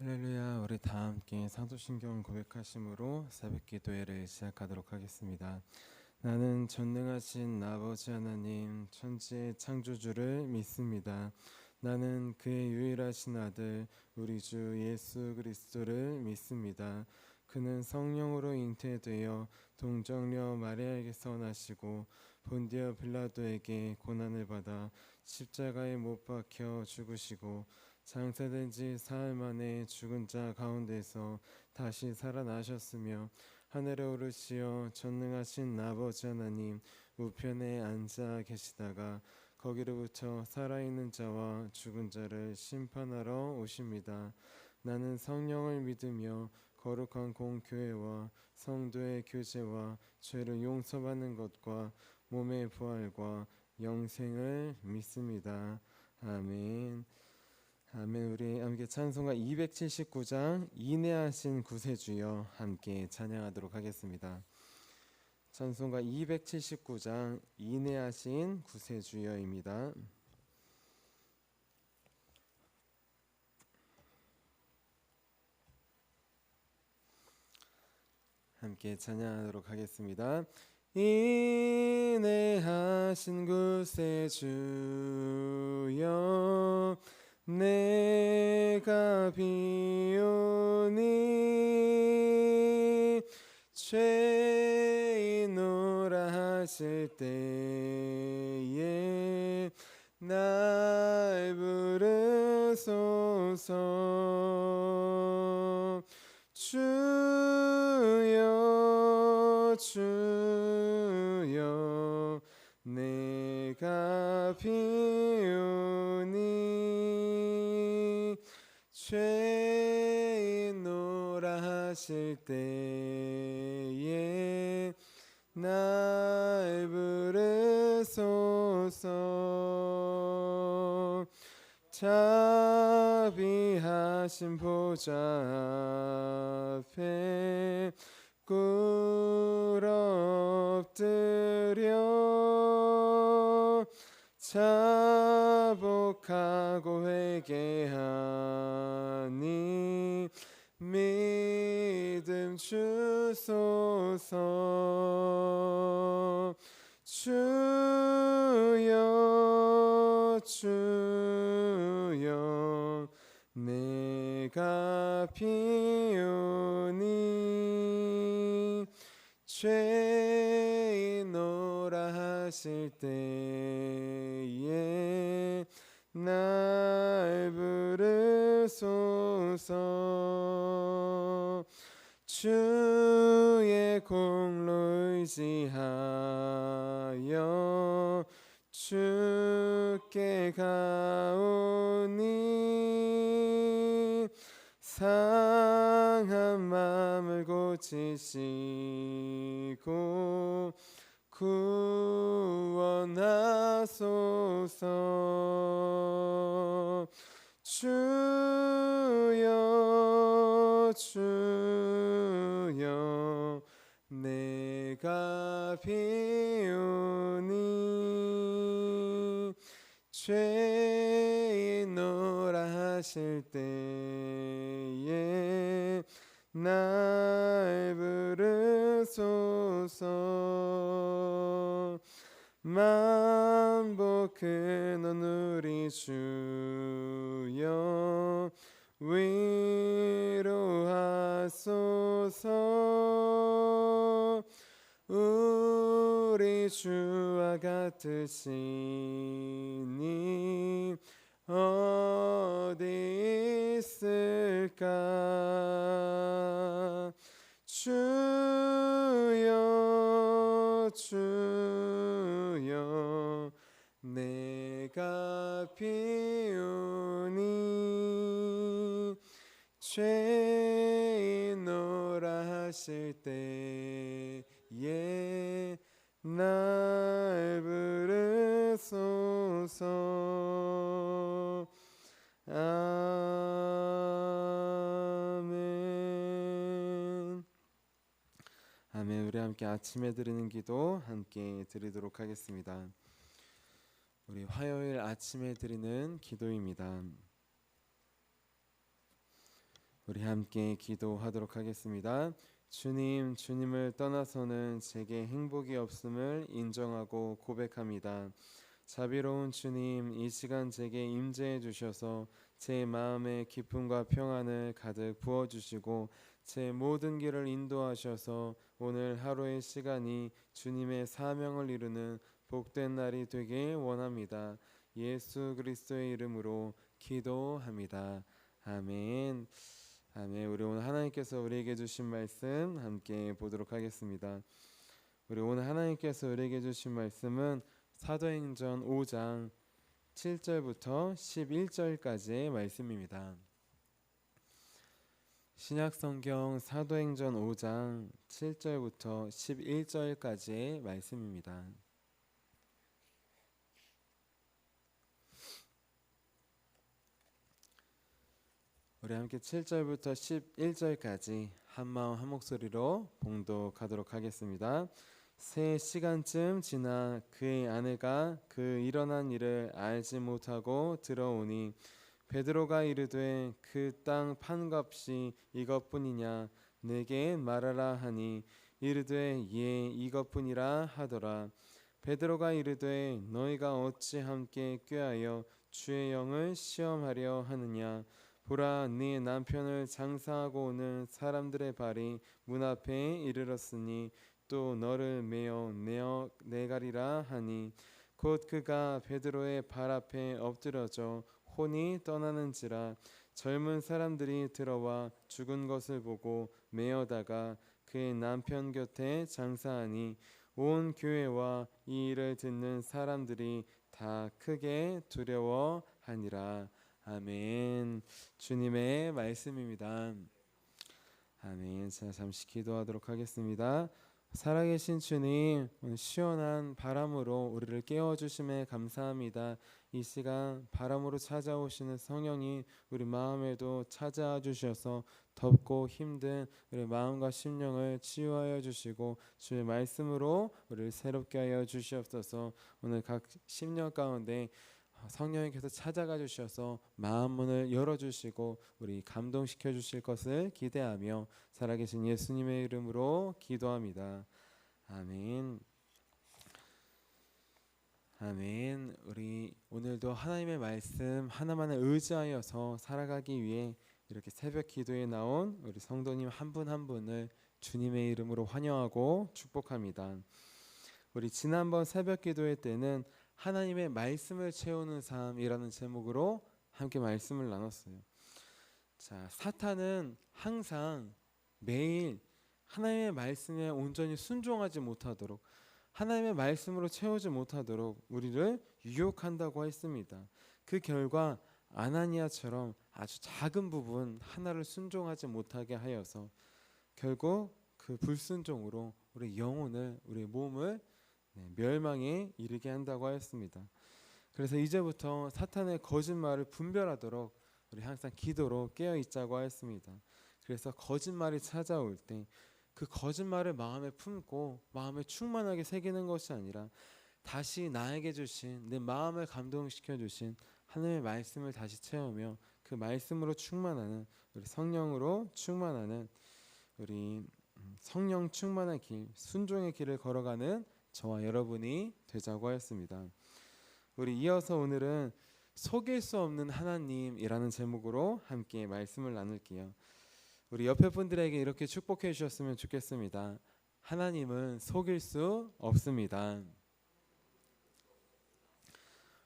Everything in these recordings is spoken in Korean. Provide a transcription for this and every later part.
할렐루야. 우리 다 함께 사도신경 고백하심으로 새벽 기도회를 시작하도록 하겠습니다. 나는 전능하신 아버지 하나님 천지의 창조주를 믿습니다. 나는 그의 유일하신 아들 우리 주 예수 그리스도를 믿습니다. 그는 성령으로 잉태되어 동정녀 마리아에게서 나시고 본디오 빌라도에게 고난을 받아 십자가에 못 박혀 죽으시고 장사된 지 사흘 만에 죽은 자 가운데서 다시 살아나셨으며 하늘에 오르시어 전능하신 아버지 하나님 우편에 앉아 계시다가 거기로부터 살아있는 자와 죽은 자를 심판하러 오십니다. 나는 성령을 믿으며 거룩한 공교회와 성도의 교제와 죄를 용서받는 것과 몸의 부활과 영생을 믿습니다. 아멘. 아멘. 우리 함께 찬송가 279장 인내하신 구세주여 함께 찬양하도록 하겠습니다. 찬송가 279장 인내하신 구세주여입니다. 함께 찬양하도록 하겠습니다. 인내하신 구세주여 내가 비오니 죄인노라 하실 때에 날 부르소서. 주여 주여 내가 비오니 죄인노라 하실 때에 날 부르소서. 자비하신 보좌 앞에 꿇어 엎드려 자복하고 회개하니 믿음 주소서. 주여 주여 내가 비오니 죄인노라 하실 때에 날 부르소서. 주의 공로 의지하여 주께 가오니 상한 마음을 고치시고 구원하소서. 주여 주여 내가 비오니 죄인노라 하실 때에 날 부르소서. 만복 근원 우리 주여 위로하소서. 우리 주와 같으시니 어디 있을까. 주여 주여 내가 비오니 죄인노라 하실 때에 날 부르소서. 아멘. 아멘. 우리 함께 아침에 드리는 기도 함께 드리도록 하겠습니다. 우리 화요일 아침에 드리는 기도입니다. 우리 함께 기도하도록 하겠습니다. 주님, 주님을 떠나서는 제게 행복이 없음을 인정하고 고백합니다. 자비로운 주님, 이 시간 제게 임재해 주셔서 제 마음에 기쁨과 평안을 가득 부어 주시고 제 모든 길을 인도하셔서 오늘 하루의 시간이 주님의 사명을 이루는 복된 날이 되길 원합니다. 예수 그리스도의 이름으로 기도합니다. 아멘. 아멘. 우리 오늘 하나님께서 우리에게 주신 말씀 함께 보도록 하겠습니다. 우리 오늘 하나님께서 우리에게 주신 말씀은 사도행전 5장 7절부터 11절까지의 말씀입니다. 신약성경 사도행전 5장 7절부터 11절까지의 말씀입니다. 우리 함께 7절부터 11절까지 한마음 한목소리로 봉독하도록 하겠습니다. 3시간쯤 지나 그의 아내가 그 일어난 일을 알지 못하고 들어오니 베드로가 이르되 그 땅 판값이 이것뿐이냐 내게 말하라 하니 이르되 예 이것뿐이라 하더라. 베드로가 이르되 너희가 어찌 함께 꾀하여 주의 영을 시험하려 하느냐. 보라 네 남편을 장사하고 오는 사람들의 발이 문 앞에 이르렀으니 또 너를 메어 내가리라 하니 곧 그가 베드로의 발 앞에 엎드려져 혼이 떠나는지라. 젊은 사람들이 들어와 죽은 것을 보고 메어다가 그의 남편 곁에 장사하니 온 교회와 이 일을 듣는 사람들이 다 크게 두려워하니라. 아멘. 주님의 말씀입니다. 아멘. 자, 잠시 기도하도록 하겠습니다. 살아계신 주님, 오늘 시원한 바람으로 우리를 깨워주심에 감사합니다. 이 시간 바람으로 찾아오시는 성령이 우리 마음에도 찾아와 주셔서 덥고 힘든 우리 마음과 심령을 치유하여 주시고 주의 말씀으로 우리를 새롭게 하여 주시옵소서. 오늘 각 심령 가운데 성령님께서 찾아가 주셔서 마음 문을 열어주시고 우리 감동시켜 주실 것을 기대하며 살아계신 예수님의 이름으로 기도합니다. 아멘. 아멘. 우리 오늘도 하나님의 말씀 하나만을 의지하여서 살아가기 위해 이렇게 새벽 기도에 나온 우리 성도님 한 분 한 분을 주님의 이름으로 환영하고 축복합니다. 우리 지난번 새벽 기도회 때는 하나님의 말씀을 채우는 삶이라는 제목으로 함께 말씀을 나눴어요. 자, 사탄은 항상 매일 하나님의 말씀에 온전히 순종하지 못하도록 하나님의 말씀으로 채우지 못하도록 우리를 유혹한다고 했습니다. 그 결과 아나니아처럼 아주 작은 부분 하나를 순종하지 못하게 하여서 결국 그 불순종으로 우리 영혼을 우리 몸을 멸망에 이르게 한다고 하였습니다. 그래서 이제부터 사탄의 거짓말을 분별하도록 우리 항상 기도로 깨어 있자고 하였습니다. 그래서 거짓말이 찾아올 때 그 거짓말을 마음에 품고 마음에 충만하게 새기는 것이 아니라 다시 나에게 주신 내 마음을 감동시켜 주신 하나님의 말씀을 다시 채우며 그 말씀으로 충만하는 우리 성령으로 충만하는 우리 성령 충만한 길, 순종의 길을 걸어가는 저와 여러분이 되자고 하였습니다. 우리 이어서 오늘은 속일 수 없는 하나님이라는 제목으로 함께 말씀을 나눌게요. 우리 옆에 분들에게 이렇게 축복해 주셨으면 좋겠습니다. 하나님은 속일 수 없습니다.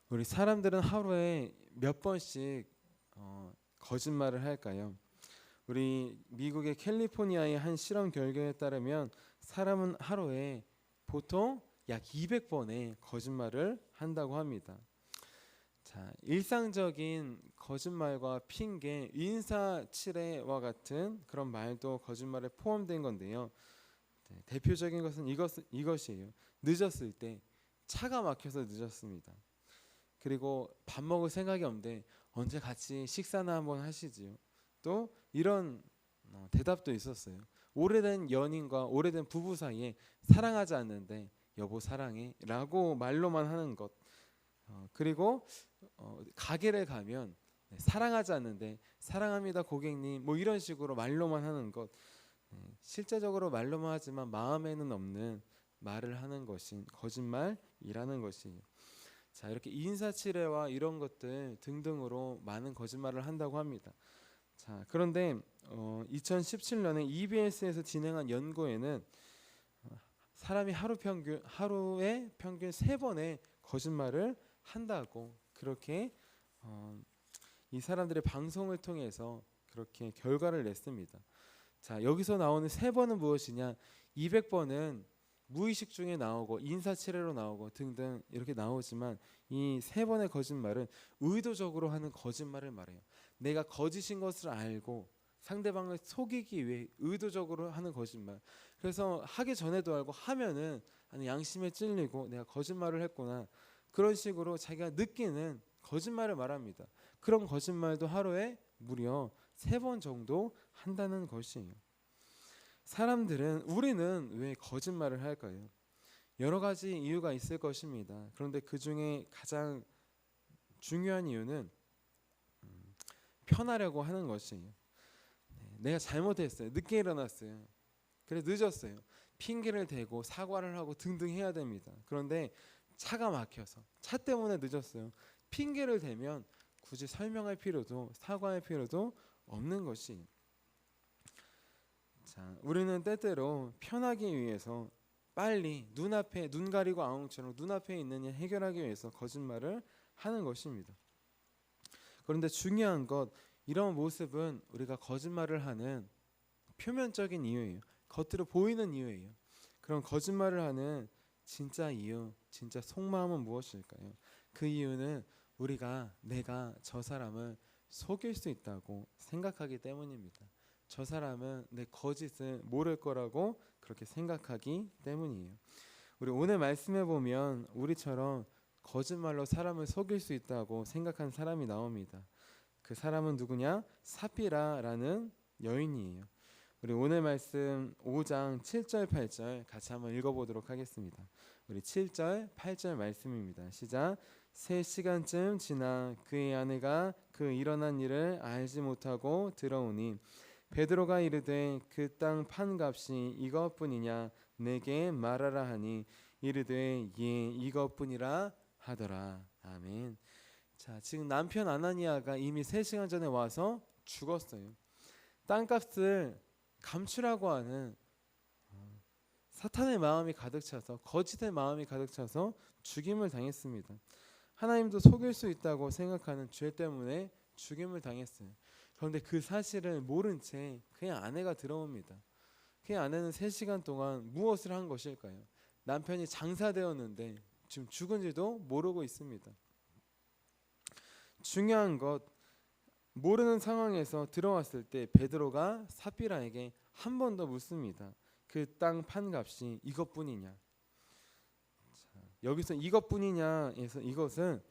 우리 사람들은 하루에 몇 번씩 거짓말을 할까요? 우리 미국의 캘리포니아의 한 실험 결과에 따르면 사람은 하루에 보통 약 200번의 거짓말을 한다고 합니다. 자, 일상적인 거짓말과 핑계, 인사치레와 같은 그런 말도 거짓말에 포함된 건데요. 대표적인 것은 이것이에요. 늦었을 때 차가 막혀서 늦었습니다. 그리고 밥 먹을 생각이 없는데 언제 같이 식사나 한번 하시지요. 또 이런 대답도 있었어요. 오래된 연인과 오래된 부부 사이에 사랑하지 않는데 여보 사랑해 라고 말로만 하는 것. 그리고 가게를 가면 사랑하지 않는데 사랑합니다 고객님 뭐 이런 식으로 말로만 하는 것, 실제적으로 말로만 하지만 마음에는 없는 말을 하는 것이 거짓말이라는 것이에요. 자, 이렇게 인사치레와 이런 것들 등등으로 많은 거짓말을 한다고 합니다. 자, 그런데 2017년에 EBS에서 진행한 연구에는 사람이 하루에 평균 3번의 거짓말을 한다고 그렇게 이 사람들의 방송을 통해서 그렇게 결과를 냈습니다. 자, 여기서 나오는 3번은 무엇이냐? 200번은 무의식 중에 나오고 인사치레로 나오고 등등 이렇게 나오지만 이 3번의 거짓말은 의도적으로 하는 거짓말을 말해요. 내가 거짓인 것을 알고 상대방을 속이기 위해 의도적으로 하는 거짓말. 그래서 하기 전에도 알고 하면은 아니 양심에 찔리고 내가 거짓말을 했구나. 그런 식으로 자기가 느끼는 거짓말을 말합니다. 그런 거짓말도 하루에 무려 3번 정도 한다는 것이에요. 우리는 왜 거짓말을 할까요? 여러 가지 이유가 있을 것입니다. 그런데 그 중에 가장 중요한 이유는 편하려고 하는 것이에요. 내가 잘못했어요. 늦게 일어났어요. 그래 늦었어요. 핑계를 대고 사과를 하고 등등 해야 됩니다. 그런데 차가 막혀서 차 때문에 늦었어요. 핑계를 대면 굳이 설명할 필요도 사과할 필요도 없는 것이에요. 자, 우리는 때때로 편하기 위해서 빨리 눈앞에 눈 가리고 아웅처럼 눈앞에 있는 일 해결하기 위해서 거짓말을 하는 것입니다. 그런데 중요한 것, 이런 모습은 우리가 거짓말을 하는 표면적인 이유예요. 겉으로 보이는 이유예요. 그럼 거짓말을 하는 진짜 이유, 진짜 속마음은 무엇일까요? 그 이유는 내가 저 사람을 속일 수 있다고 생각하기 때문입니다. 저 사람은 내 거짓을 모를 거라고 그렇게 생각하기 때문이에요. 우리 오늘 말씀해 보면 우리처럼 거짓말로 사람을 속일 수 있다고 생각한 사람이 나옵니다. 그 사람은 누구냐? 삽비라라는 여인이에요. 우리 오늘 말씀 5장 7절 8절 같이 한번 읽어보도록 하겠습니다. 우리 7절 8절 말씀입니다. 시작. 3시간쯤 지나 그의 아내가 그 일어난 일을 알지 못하고 들어오니 베드로가 이르되 그 땅 판값이 이것뿐이냐 내게 말하라 하니 이르되 예 이것뿐이라 하더라. 아멘. 자, 지금 남편 아나니아가 이미 3시간 전에 와서 죽었어요. 땅값을 감추라고 하는 사탄의 마음이 가득 차서 거짓의 마음이 가득 차서 죽임을 당했습니다. 하나님도 속일 수 있다고 생각하는 죄 때문에 죽임을 당했어요. 그런데 그 사실을 모른 채 그의 아내가 들어옵니다. 그의 아내는 3시간 동안 무엇을 한 것일까요? 남편이 장사되었는데 지금 죽은지도 모르고 있습니다. 중요한 것, 모르는 상황에서 들어왔을 때 베드로가 삽비라에게 한 번 더 묻습니다. 그 땅 판값이 이것뿐이냐? 자, 여기서 이것뿐이냐에서 이것은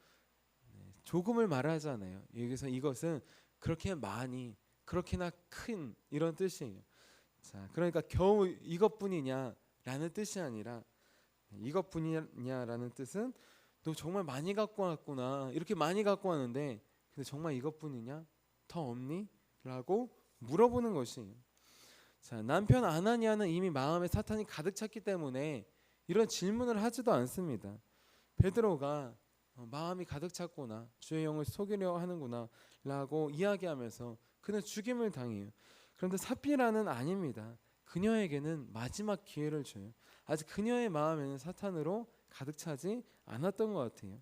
조금을 말하잖아요. 여기서 이것은 그렇게 많이, 그렇게나 큰 이런 뜻이에요. 자, 그러니까 겨우 이것뿐이냐라는 뜻이 아니라 이것뿐이냐라는 뜻은 너 정말 많이 갖고 왔구나. 이렇게 많이 갖고 왔는데 근데 정말 이것뿐이냐? 더 없니? 라고 물어보는 것이에요. 자, 남편 아나니아는 이미 마음에 사탄이 가득 찼기 때문에 이런 질문을 하지도 않습니다. 베드로가 마음이 가득 찼구나, 주의 영을 속이려 하는구나 라고 이야기하면서 그는 죽임을 당해요. 그런데 삽비라는 아닙니다. 그녀에게는 마지막 기회를 줘요. 아직 그녀의 마음에는 사탄으로 가득 차지 않았던 것 같아요.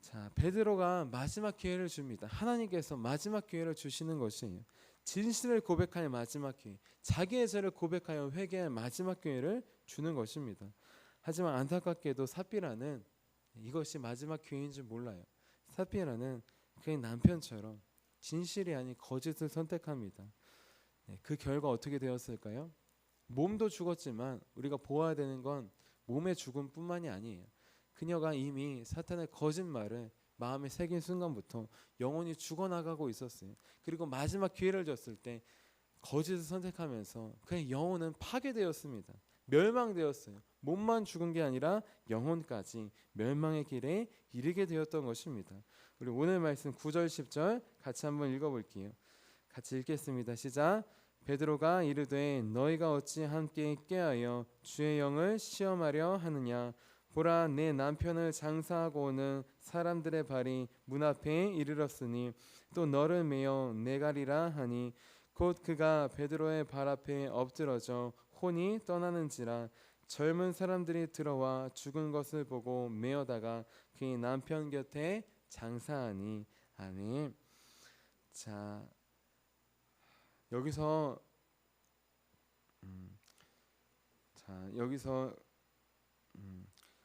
자, 베드로가 마지막 기회를 줍니다. 하나님께서 마지막 기회를 주시는 것이에요. 진실을 고백할 마지막 기회, 자기의 죄를 고백하여 회개할 마지막 기회를 주는 것입니다. 하지만 안타깝게도 삽비라는 이것이 마지막 기회인 줄 몰라요. 삽비라는 그의 남편처럼 진실이 아닌 거짓을 선택합니다. 그 결과 어떻게 되었을까요? 몸도 죽었지만 우리가 보아야 되는 건 몸의 죽음뿐만이 아니에요. 그녀가 이미 사탄의 거짓말을 마음에 새긴 순간부터 영혼이 죽어나가고 있었어요. 그리고 마지막 기회를 줬을 때 거짓을 선택하면서 그의 영혼은 파괴되었습니다. 멸망되었어요. 몸만 죽은 게 아니라 영혼까지 멸망의 길에 이르게 되었던 것입니다. 우리 오늘 말씀 9절 10절 같이 한번 읽어볼게요. 같이 읽겠습니다. 시작. 베드로가 이르되 너희가 어찌 함께 깨하여 주의 영을 시험하려 하느냐. 보라, 내 남편을 장사하고 오는 사람들의 발이 문 앞에 이르렀으니 또 너를 메어 내가리라 하니 곧 그가 베드로의 발 앞에 엎드러져 혼이 떠나는지라. 젊은 사람들이 들어와 죽은 것을 보고 메어다가 그의 남편 곁에 장사하니. 아멘. 자, 여기서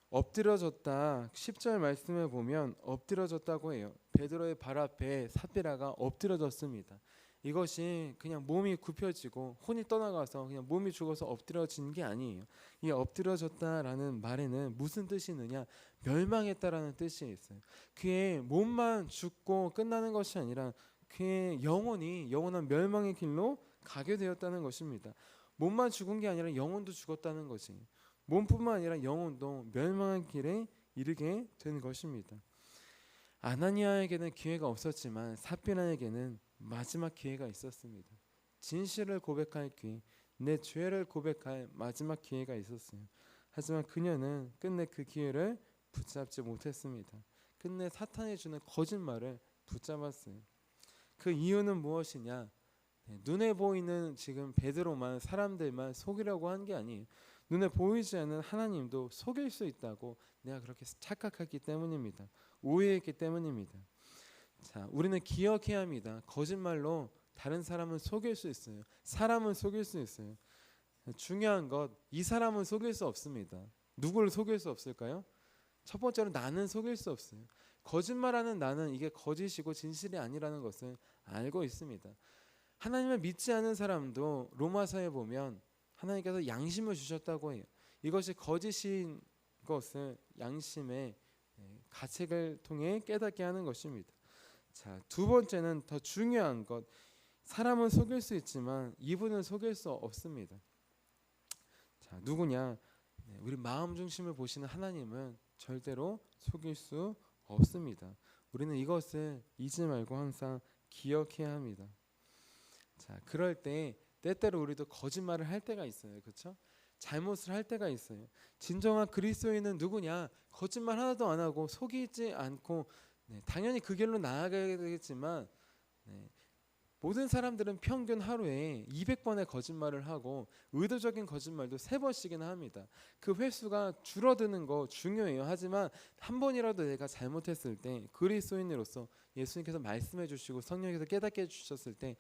엎드러졌다. 10절 말씀을 보면 엎드러졌다고 해요. 베드로의 발 앞에 삽비라가 엎드러졌습니다. 이것이 그냥 몸이 굽혀지고 혼이 떠나가서 그냥 몸이 죽어서 엎드러진 게 아니에요. 이 엎드러졌다라는 말에는 무슨 뜻이 있느냐? 멸망했다라는 뜻이 있어요. 그의 몸만 죽고 끝나는 것이 아니라 그의 영원한 멸망의 길로 가게 되었다는 것입니다. 몸만 죽은 게 아니라 영혼도 죽었다는 거지. 몸뿐만 아니라 영혼도 멸망의 길에 이르게 된 것입니다. 아나니아에게는 기회가 없었지만 삽비라에게는 마지막 기회가 있었습니다. 진실을 고백할 기회, 내 죄를 고백할 마지막 기회가 있었어요. 하지만 그녀는 끝내 그 기회를 붙잡지 못했습니다. 끝내 사탄이 주는 거짓말을 붙잡았어요. 그 이유는 무엇이냐? 눈에 보이는 지금 베드로만, 사람들만 속이려고 한 게 아니에요. 눈에 보이지 않는 하나님도 속일 수 있다고 내가 그렇게 착각했기 때문입니다. 오해했기 때문입니다. 자, 우리는 기억해야 합니다. 거짓말로 다른 사람은 속일 수 있어요. 사람은 속일 수 있어요. 중요한 것, 이 사람은 속일 수 없습니다. 누구를 속일 수 없을까요? 첫 번째로 나는 속일 수 없어요. 거짓말하는 나는 이게 거짓이고 진실이 아니라는 것을 알고 있습니다. 하나님을 믿지 않은 사람도 로마서에 보면 하나님께서 양심을 주셨다고 해요. 이것이 거짓인 것을 양심의 가책을 통해 깨닫게 하는 것입니다. 자, 두 번째는 더 중요한 것, 사람은 속일 수 있지만 이분은 속일 수 없습니다. 자, 누구냐? 우리 마음 중심을 보시는 하나님은 절대로 속일 수 없습니다. 우리는 이것을 잊지 말고 항상 기억해야 합니다. 자, 그럴 때 때때로 우리도 거짓말을 할 때가 있어요. 그렇죠? 잘못을 할 때가 있어요. 진정한 그리스도인은 누구냐? 거짓말 하나도 안 하고 속이지 않고 당연히 그 길로 나아가야 되겠지만 모든 사람들은 평균 하루에 200번의 거짓말을 하고 의도적인 거짓말도 3번씩이나 합니다. 그 횟수가 줄어드는 거 중요해요. 하지만 한 번이라도 내가 잘못했을 때 그리스도인으로서 예수님께서 말씀해 주시고 성령께서 깨닫게 해주셨을 때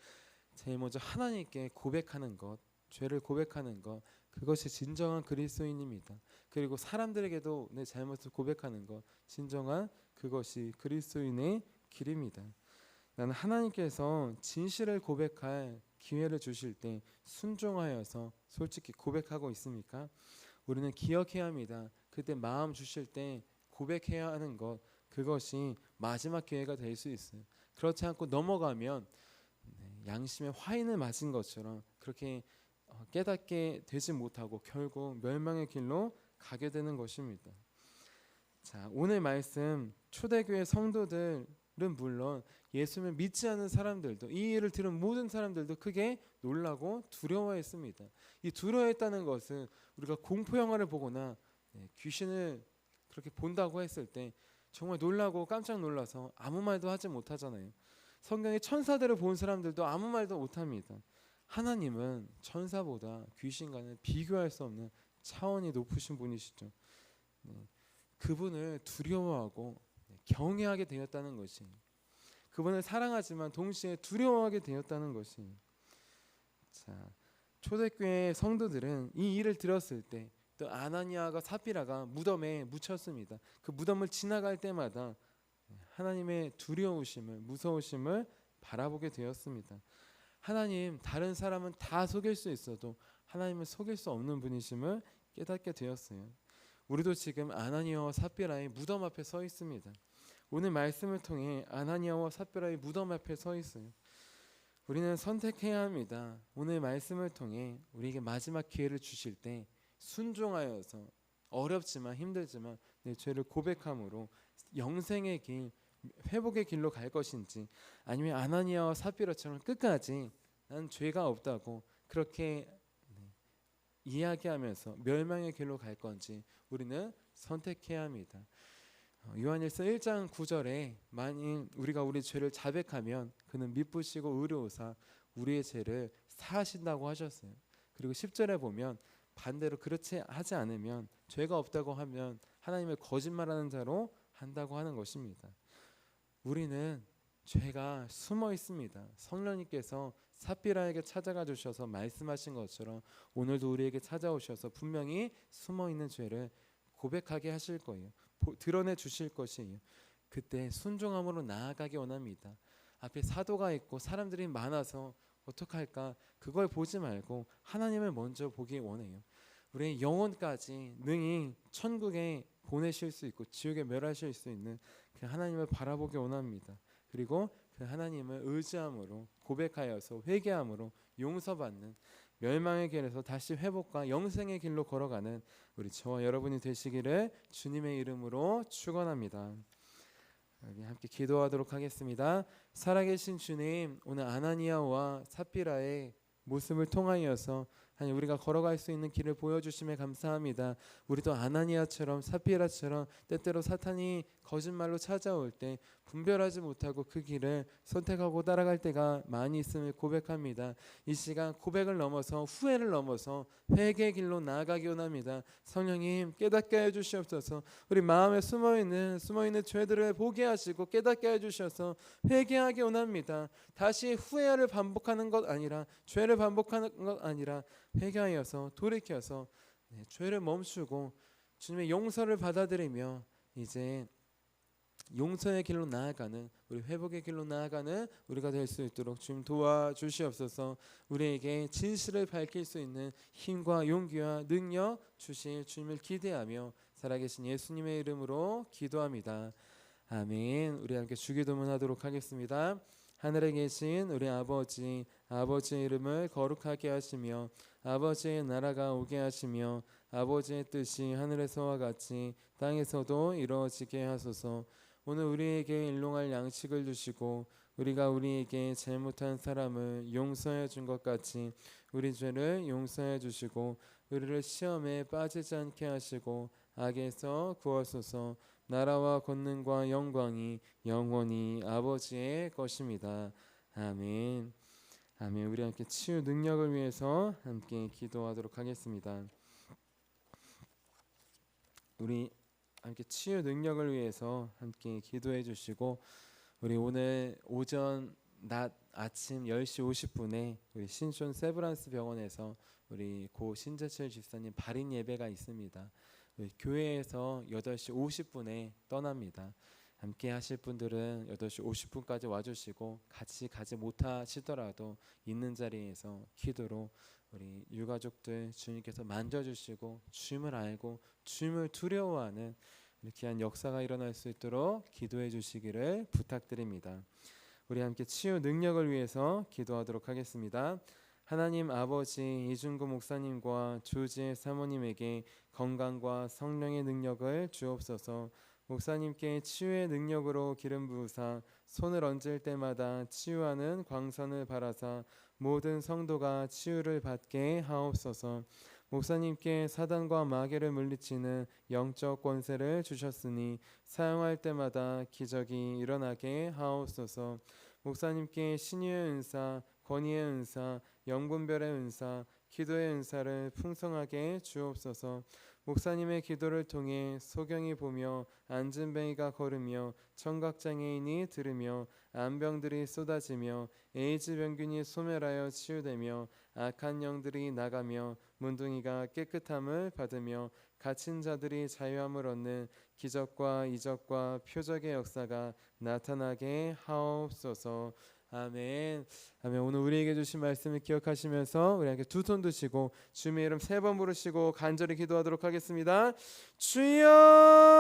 제일 먼저 하나님께 고백하는 것, 죄를 고백하는 것, 그것이 진정한 그리스도인입니다. 그리고 사람들에게도 내 잘못을 고백하는 것, 진정한 그것이 그리스도인의 길입니다. 나는 하나님께서 진실을 고백할 기회를 주실 때 순종하여서 솔직히 고백하고 있습니까? 우리는 기억해야 합니다. 그때 마음 주실 때 고백해야 하는 것, 그것이 마지막 기회가 될 수 있어요. 그렇지 않고 넘어가면 양심의 화인을 맞은 것처럼 그렇게 깨닫게 되지 못하고 결국 멸망의 길로 가게 되는 것입니다. 자, 오늘 말씀 초대교회 성도들은 물론 예수님을 믿지 않는 사람들도, 이 일을 들은 모든 사람들도 크게 놀라고 두려워했습니다. 이 두려워했다는 것은 우리가 공포 영화를 보거나 귀신을 그렇게 본다고 했을 때 정말 놀라고 깜짝 놀라서 아무 말도 하지 못하잖아요. 성경의 천사들을 본 사람들도 아무 말도 못합니다. 하나님은 천사보다 귀신과는 비교할 수 없는 차원이 높으신 분이시죠. 그분을 두려워하고 경외하게 되었다는 것이, 그분을 사랑하지만 동시에 두려워하게 되었다는 것이. 자, 초대교회 성도들은 이 일을 들었을 때 또 아나니아가 삽비라가 무덤에 묻혔습니다. 그 무덤을 지나갈 때마다 하나님의 두려우심을, 무서우심을 바라보게 되었습니다. 하나님, 다른 사람은 다 속일 수 있어도 하나님을 속일 수 없는 분이심을 깨닫게 되었어요. 우리도 지금 아나니아와 삽비라의 무덤 앞에 서 있습니다. 오늘 말씀을 통해 아나니아와 삽비라의 무덤 앞에 서 있어요. 우리는 선택해야 합니다. 오늘 말씀을 통해 우리에게 마지막 기회를 주실 때 순종하여서 어렵지만 힘들지만 내 죄를 고백함으로 영생의 길, 회복의 길로 갈 것인지, 아니면 아나니아와 삽비라처럼 끝까지 난 죄가 없다고 그렇게 이야기하면서 멸망의 길로 갈 건지 우리는 선택해야 합니다. 요한일서 1장 9절에 만일 우리가 우리 죄를 자백하면 그는 미쁘시고 의로우사 우리의 죄를 사하신다고 하셨어요. 그리고 10절에 보면 반대로 그렇지 하지 않으면, 죄가 없다고 하면 하나님을 거짓말하는 자로 한다고 하는 것입니다. 우리는 죄가 숨어 있습니다. 성령님께서 삽비라에게 찾아가 주셔서 말씀하신 것처럼 오늘도 우리에게 찾아오셔서 분명히 숨어 있는 죄를 고백하게 하실 거예요. 드러내 주실 것이에요. 그때 순종함으로 나아가기 원합니다. 앞에 사도가 있고 사람들이 많아서 어떡할까 그걸 보지 말고 하나님을 먼저 보기 원해요. 우리의 영혼까지 능히 천국에 보내실 수 있고 지옥에 멸하실 수 있는 그 하나님을 바라보기 원합니다. 그리고 그 하나님을 의지함으로 고백하여서 회개함으로 용서받는 멸망의 길에서 다시 회복과 영생의 길로 걸어가는 우리 저와 여러분이 되시기를 주님의 이름으로 축원합니다. 여기 함께 기도하도록 하겠습니다. 살아계신 주님, 오늘 아나니아와 삽비라의 모습을 통하여서 하나님 우리가 걸어갈 수 있는 길을 보여주심에 감사합니다. 우리도 아나니아처럼 삽비라처럼 때때로 사탄이 거짓말로 찾아올 때 분별하지 못하고 그 길을 선택하고 따라갈 때가 많이 있음을 고백합니다. 이 시간 고백을 넘어서 후회를 넘어서 회개의 길로 나아가기 원합니다. 성령님 깨닫게 해주시옵소서. 우리 마음에 숨어있는 죄들을 보게 하시고 깨닫게 해주셔서 회개하기 원합니다. 다시 후회를 반복하는 것 아니라, 죄를 반복하는 것 아니라 회개하여서 돌이켜서 죄를 멈추고 주님의 용서를 받아들이며 이제 용서의 길로 나아가는, 우리 회복의 길로 나아가는 우리가 될 수 있도록 주님 도와주시옵소서. 우리에게 진실을 밝힐 수 있는 힘과 용기와 능력 주실 주님을 기대하며 살아계신 예수님의 이름으로 기도합니다. 아멘. 우리 함께 주기도문 하도록 하겠습니다. 하늘에 계신 우리 아버지, 아버지의 이름을 거룩하게 하시며 아버지의 나라가 오게 하시며 아버지의 뜻이 하늘에서와 같이 땅에서도 이루어지게 하소서. 오늘 우리에게 일용할 양식을 주시고 우리가 우리에게 잘못한 사람을 용서해 준 것 같이 우리 죄를 용서해 주시고 우리를 시험에 빠지지 않게 하시고 악에서 구하소서. 나라와 권능과 영광이 영원히 아버지의 것입니다. 아멘. 아멘. 우리 함께 치유 능력을 위해서 함께 기도하도록 하겠습니다. 우리 함께 치유 능력을 위해서 함께 기도해 주시고, 우리 오늘 오전 낮 아침 10시 50분에 우리 신촌 세브란스 병원에서 우리 고 신재철 집사님 발인 예배가 있습니다. 교회에서 8시 50분에 떠납니다. 함께 하실 분들은 8시 50분까지 와주시고, 같이 가지 못하시더라도 있는 자리에서 기도로 우리 유가족들 주님께서 만져주시고 주님을 알고 주님을 두려워하는 귀한 역사가 일어날 수 있도록 기도해 주시기를 부탁드립니다. 우리 함께 치유 능력을 위해서 기도하도록 하겠습니다. 하나님 아버지, 이준구 목사님과 주지혜 사모님에게 건강과 성령의 능력을 주옵소서. 목사님께 치유의 능력으로 기름 부으사 손을 얹을 때마다 치유하는 광선을 바라사 모든 성도가 치유를 받게 하옵소서. 목사님께 사단과 마귀를 물리치는 영적 권세를 주셨으니 사용할 때마다 기적이 일어나게 하옵소서. 목사님께 신유의 은사, 권위의 은사, 영분별의 은사, 기도의 은사를 풍성하게 주옵소서. 목사님의 기도를 통해 소경이 보며 안진뱅이가 걸으며 청각장애인이 들으며 암병들이 쏟아지며 에이즈 병균이 소멸하여 치유되며 악한 영들이 나가며 문둥이가 깨끗함을 받으며 갇힌 자들이 자유함을 얻는 기적과 이적과 표적의 역사가 나타나게 하옵소서. 아멘. 아멘. 오늘 우리에게 주신 말씀을 기억하시면서 우리 함께 두 손 드시고 주님의 이름 3번 부르시고 간절히 기도하도록 하겠습니다. 주여!